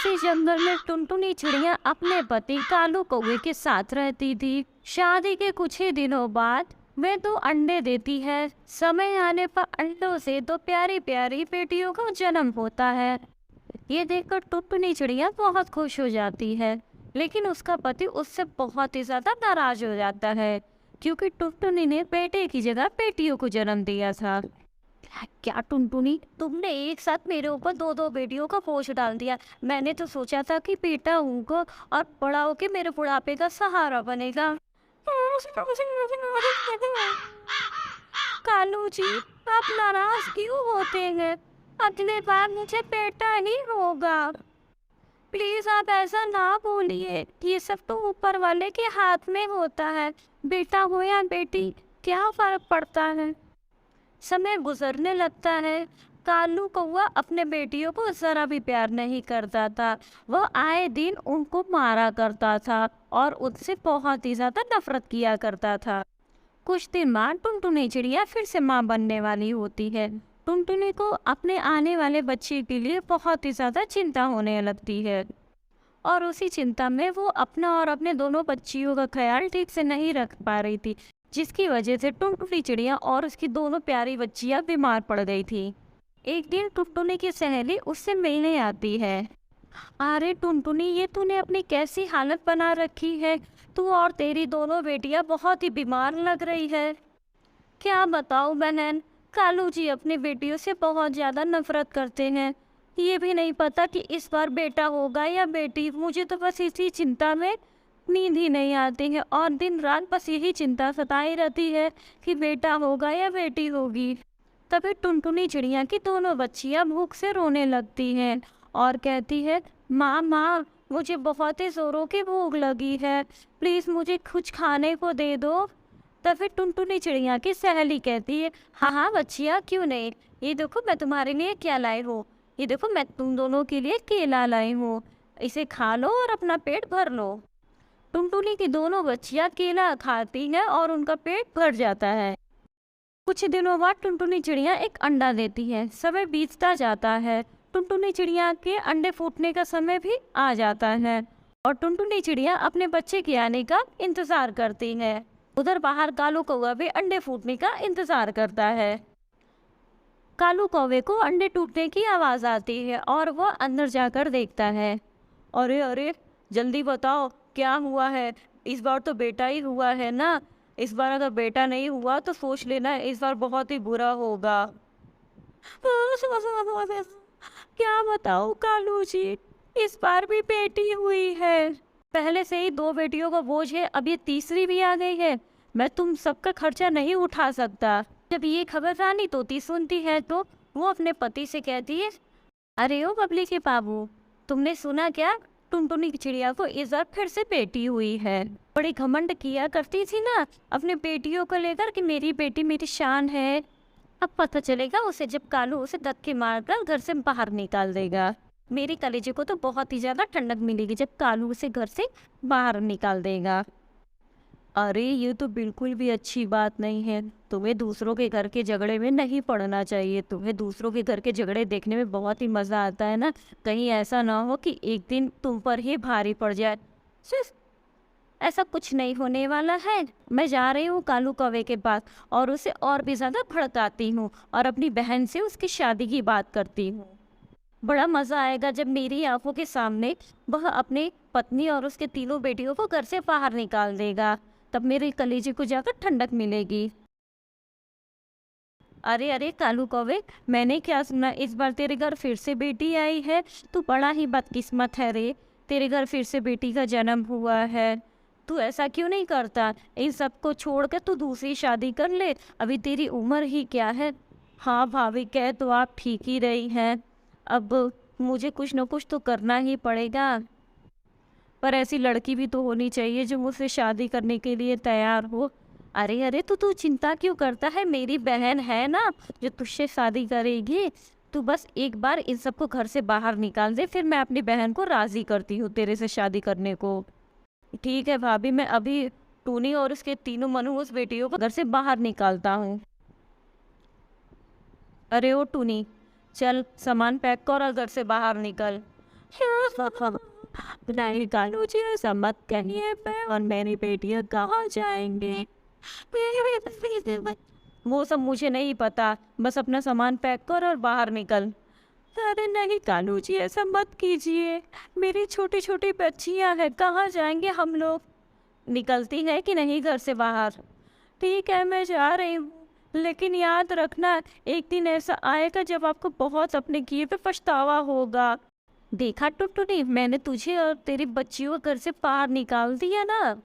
उसी जंगल में टुनटुनी चिड़िया अपने पति कालू कौवे के साथ रहती थी। शादी के कुछ ही दिनों बाद वे 2 अंडे देती है। समय आने पर अंडों से 2 प्यारी प्यारी बेटियों का जन्म होता है। ये देखकर टुनटुनी चिड़िया बहुत खुश हो जाती है, लेकिन उसका पति उससे बहुत ही ज्यादा नाराज हो जाता है, क्योंकि टुनटुनी ने बेटे की जगह बेटियों को जन्म दिया था। क्या टुनटुनी, तुमने एक साथ मेरे ऊपर 2 बेटियों का बोझ डाल दिया। मैंने तो सोचा था कि बेटा होगा और बड़ा होके मेरे बुढ़ापे का सहारा बनेगा। कालू जी, आप नाराज क्यों होते हैं? अगले बार मुझे बेटा ही होगा। प्लीज आप ऐसा ना बोलिए, ये सब तो ऊपर वाले के हाथ में होता है। बेटा हो या बेटी, क्या फर्क पड़ता है। समय गुजरने लगता है। कालू कौवा अपने बेटियों को जरा भी प्यार नहीं करता था। वह आए दिन उनको मारा करता था और उनसे बहुत ही ज्यादा नफरत किया करता था। कुछ दिन बाद टुनटुनी चिड़िया फिर से माँ बनने वाली होती है। टुनटुनी को अपने आने वाले बच्चे के लिए बहुत ही ज्यादा चिंता होने लगती है, और उसी चिंता में वो अपना और अपने दोनों बच्चियों का ख्याल ठीक से नहीं रख पा रही थी, जिसकी वजह से टुनटुनी चिड़िया और उसकी दोनों प्यारी बच्चियां बीमार पड़ गई थी। एक दिन टुनटुनी की सहेली उससे मिलने आती है। अरे टुनटुनी, ये तूने अपनी कैसी हालत बना रखी है। तू और तेरी दोनों बेटियां बहुत ही बीमार लग रही है। क्या बताओ बहन, कालू जी अपनी बेटियों से बहुत ज्यादा नफरत करते हैं। ये भी नहीं पता कि इस बार बेटा होगा या बेटी। मुझे तो बस इसी चिंता में नींद ही नहीं आती है, और दिन रात बस यही चिंता सताई रहती है कि बेटा होगा या बेटी होगी। तभी टुनटुनी चिड़िया की दोनों बच्चियां भूख से रोने लगती हैं और कहती है, माँ माँ, मुझे बहुत ही जोरों की भूख लगी है, प्लीज मुझे कुछ खाने को दे दो। तभी टुनटुनी चिड़िया की सहेली कहती है, हाँ हाँ बच्चिया, क्यों नहीं। ये देखो मैं तुम्हारे लिए क्या लाई हूँ। ये देखो मैं तुम दोनों के लिए केला लाई हूँ, इसे खा लो और अपना पेट भर लो। टुनटुनी की दोनों बच्चियां केला खाती हैं और उनका पेट भर जाता है। कुछ दिनों बाद टुनटुनी चिड़िया एक अंडा देती है। समय बीतता जाता है। टुनटुनी चिड़िया के अंडे फूटने का समय भी आ जाता है, और टुनटुनी चिड़िया अपने बच्चे के आने का इंतजार करती है। उधर बाहर कालू कौवा भी अंडे फूटने का इंतजार करता है। कालू कौवे को अंडे टूटने की आवाज आती है और वह अंदर जाकर देखता है। अरे अरे, जल्दी बताओ क्या हुआ है। इस बार तो बेटा ही हुआ है ना। इस बार अगर बेटा नहीं हुआ तो सोच लेना, इस बार बहुत ही बुरा होगा। क्या बताओ कालू जी, इस बार भी बेटी हुई है। पहले से ही 2 बेटियों का बोझ है, अब ये तीसरी भी आ गई है। मैं तुम सबका खर्चा नहीं उठा सकता। जब ये खबर रानी तोती सुनती है तो वो अपने पति से कहती है, अरे ओ बबली के बाबू, तुमने सुना क्या? टुनटुनी की चिड़िया को इस बार फिर से बेटी हुई है। बड़ी घमंड किया करती थी ना अपने बेटियों को लेकर कि मेरी बेटी मेरी शान है। अब पता चलेगा उसे जब कालू उसे धक्के मारकर घर से बाहर निकाल देगा। मेरी कलेजे को तो बहुत ही ज्यादा ठंडक मिलेगी जब कालू उसे घर से बाहर निकाल देगा। अरे ये तो बिल्कुल भी अच्छी बात नहीं है। तुम्हें दूसरों के घर के झगड़े में नहीं पड़ना चाहिए। तुम्हें दूसरों के घर के झगड़े देखने में बहुत ही मजा आता है ना। कहीं ऐसा ना हो कि एक दिन तुम पर ही भारी पड़ जाए। सिर्फ ऐसा कुछ नहीं होने वाला है। मैं जा रही हूँ कालू कौवे के पास और उसे और भी ज्यादा भड़काती हूँ और अपनी बहन से उसकी शादी की बात करती हूँ। बड़ा मजा आएगा जब मेरी आंखों के सामने वह अपने पत्नी और उसके तीनों बेटियों को घर से बाहर निकाल देगा। तब मेरे कलेजे को जाकर ठंडक मिलेगी। अरे अरे कालू कौवे, मैंने क्या सुना, इस बार तेरे घर फिर से बेटी आई है। तू बड़ा ही बदकिस्मत है रे, तेरे घर फिर से बेटी का जन्म हुआ है। तू ऐसा क्यों नहीं करता? इन सबको छोड़ कर तू दूसरी शादी कर ले। अभी तेरी उम्र ही क्या है। हाँ भाभी, कह तो आप ठीक ही रही हैं। अब मुझे कुछ न कुछ तो करना ही पड़ेगा। पर ऐसी लड़की भी तो होनी चाहिए जो मुझसे शादी करने के लिए तैयार हो। अरे अरे, तू चिंता क्यों करता है? मेरी बहन है ना जो तुझसे शादी करेगी। तू बस एक बार इन सबको घर से बाहर निकाल दे, फिर मैं अपनी बहन को राजी करती हूँ तेरे से शादी करने को। ठीक है भाभी, मैं अभी टूनी और उसके तीनों मनहूस बेटियों को घर से बाहर निकालता हूँ। अरे ओ टूनी, चल सामान पैक कर और घर से बाहर निकल। नहीं कालू जी, ऐसा मत कहिए। मैं और मेरी बेटियाँ कहाँ जाएंगे? वो सब मुझे नहीं पता, बस अपना सामान पैक कर और बाहर निकल। अरे नहीं कालू जी, ऐसा मत कीजिए। मेरी छोटी छोटी बच्चियां हैं, कहाँ जाएंगे हम लोग? निकलती है कि नहीं घर से बाहर? ठीक है, मैं जा रही हूँ, लेकिन याद रखना, एक दिन ऐसा आएगा जब आपको बहुत अपने किए पे पछतावा होगा। देखा टुटुनी, मैंने तुझे और तेरी बच्चियों को घर से बाहर निकाल दिया ना।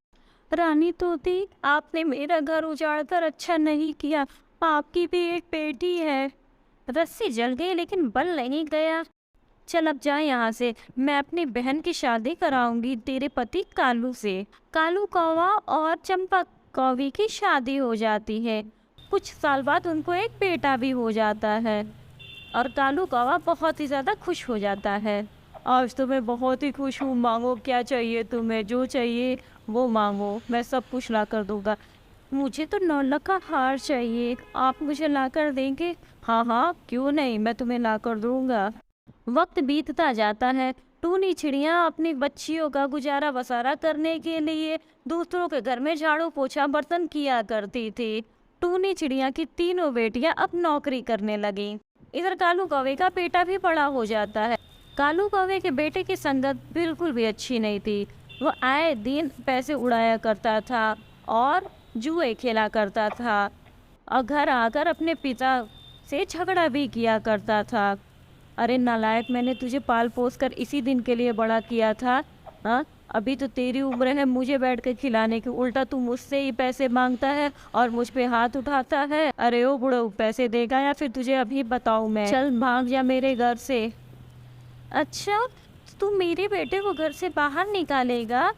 रानी तोती, आपने मेरा घर उजाड़ कर अच्छा नहीं किया। आपकी भी एक बेटी है। रस्सी जल गई लेकिन बल नहीं गया। चल अब जा यहाँ से, मैं अपनी बहन की शादी कराऊंगी तेरे पति कालू से। कालू कौवा और चंपा कौवी की शादी हो जाती है। कुछ साल बाद उनको एक बेटा भी हो जाता है और कालू कौवा बहुत ही ज़्यादा खुश हो जाता है। आज तो मैं बहुत ही खुश हूँ, मांगो क्या चाहिए तुम्हें, जो चाहिए वो मांगो, मैं सब कुछ ला कर दूंगा। मुझे तो 9 लाख का हार चाहिए, आप मुझे ला कर देंगे? हाँ हाँ, क्यों नहीं, मैं तुम्हें ला कर दूंगा। वक्त बीतता जाता है। टूनी चिड़िया अपनी बच्चियों का गुजारा बसारा करने के लिए दूसरों के घर में झाड़ू पोछा बर्तन किया करती थी। टूनी चिड़िया की तीनों बेटियां अब नौकरी करने लगीं। इधर कालू कौवे का बेटा भी बड़ा हो जाता है। कालू कौवे के बेटे की संगत बिल्कुल भी अच्छी नहीं थी। वो आए दिन पैसे उड़ाया करता था और जुए खेला करता था और घर आकर अपने पिता से झगड़ा भी किया करता था। अरे नालायक, मैंने तुझे पाल पोस कर इसी दिन के लिए बड़ा किया था। हाँ, अभी तो तेरी उम्र है मुझे बैठ कर खिलाने की, उल्टा तू मुझसे ही पैसे मांगता है और मुझ पे हाथ उठाता है। अरे ओ बुढ़ऊ, पैसे देगा या फिर तुझे अभी बताऊँ मैं? चल भाग जा मेरे घर से। अच्छा, तू मेरे बेटे को घर से बाहर निकालेगा?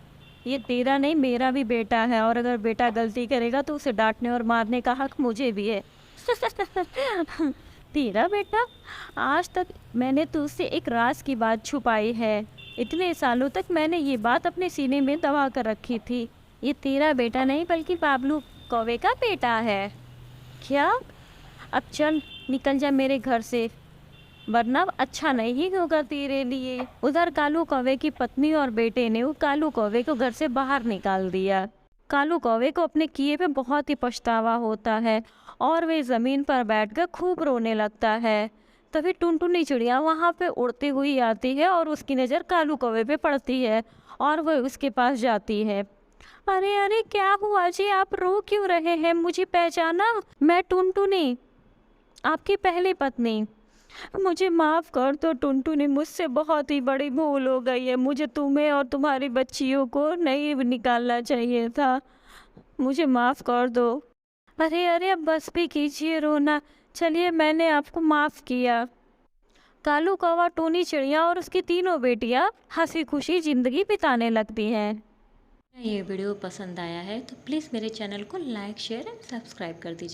ये तेरा नहीं, मेरा भी बेटा है, और अगर बेटा गलती करेगा तो उसे डांटने और मारने का हक मुझे भी है। तेरा बेटा? आज तक मैंने तुझसे एक राज की बात छुपाई है। इतने सालों तक मैंने ये बात अपने सीने में दबा कर रखी थी। ये तेरा बेटा नहीं बल्कि बाबलू कौवे का बेटा है। क्या? अब चल निकल जा मेरे घर से, वरना अच्छा नहीं होगा तेरे लिए। उधर कालू कौवे की पत्नी और बेटे ने कालू कौवे को घर से बाहर निकाल दिया। कालू कौवे को अपने किए पे बहुत ही पछतावा होता है और वे ज़मीन पर बैठकर खूब रोने लगता है। तभी टुनटुनी चिड़िया वहाँ पे उड़ती हुई आती है और उसकी नज़र कालू कौवे पे पड़ती है और वह उसके पास जाती है। अरे अरे, क्या हुआ जी, आप रो क्यों रहे हैं? मुझे पहचाना? मैं टुनटुनी, आपकी पहली पत्नी। मुझे माफ़ कर दो टुनटुनी, मुझसे बहुत ही बड़ी भूल हो गई है। मुझे तुम्हें और तुम्हारी बच्चियों को नहीं निकालना चाहिए था, मुझे माफ़ कर दो। अरे अरे, अब बस भी कीजिए रोना, चलिए मैंने आपको माफ़ किया। कालू कौवा, टूनी चिड़िया और उसकी तीनों बेटियां हंसी खुशी ज़िंदगी बिताने लगती हैं। ये वीडियो पसंद आया है तो प्लीज़ मेरे चैनल को लाइक शेयर एंड सब्सक्राइब कर दीजिए।